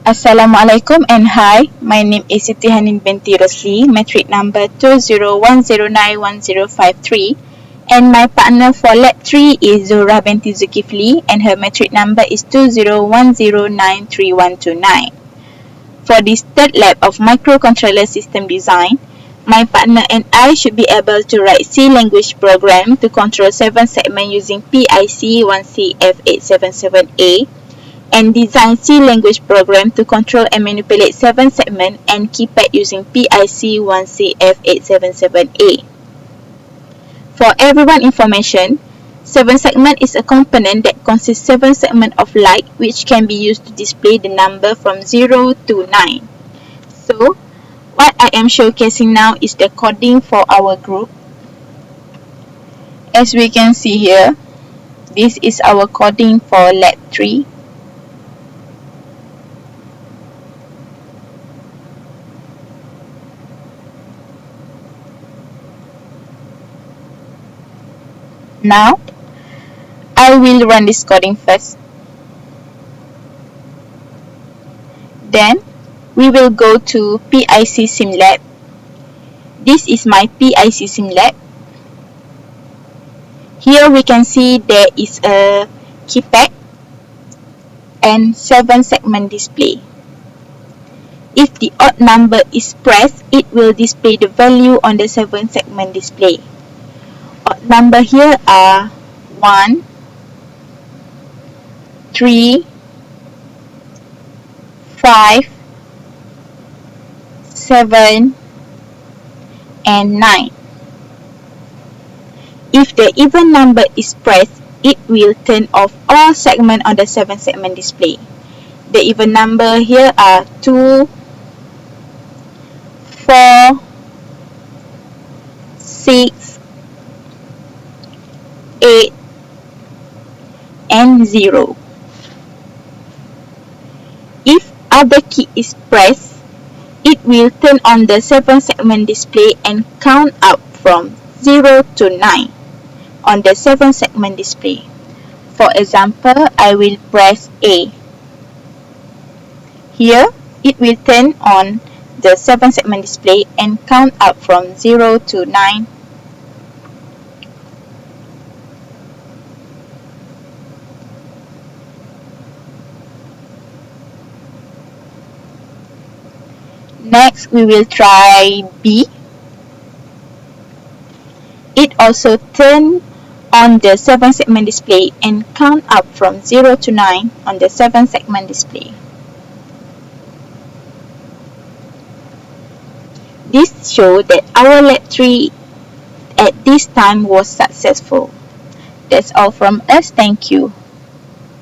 Assalamualaikum and hi, my name is Siti Hanin binti Rosli, metric number 201091053, and my partner for Lab 3 is Zura binti Zulkifli and her metric number is 201093129. For this third lab of microcontroller system design, my partner and I should be able to write C language program to control 7 segment using PIC 1CF877A and design C language program to control and manipulate 7 segment and keypad using PIC 1CF877A. For everyone information, 7 segment is a component that consists 7 segments of light which can be used to display the number from 0 to 9. So, what I am showcasing now is the coding for our group. As we can see here, this is our coding for Lab 3. Now, I will run this coding first. Then, we will go to PIC SimLab. This is my PIC SimLab. Here we can see there is a keypad and 7 segment display. If the odd number is pressed, it will display the value on the 7 segment display. Odd number here are 1, 3, 5, 7, and 9. If the even number is pressed, it will turn off all segments on the 7 segment display. The even number here are 2, 4, 6, 8, and 0. If other key is pressed, it will turn on the 7 segment display and count up from 0 to 9 on the 7 segment display. For example, I will press A. Here, it will turn on the 7 segment display and count up from 0 to 9. Next, we will try B. It also turns on the 7 segment display and count up from 0 to 9 on the 7 segment display. This shows that our Lab 3 at this time was successful. That's all from us. Thank you.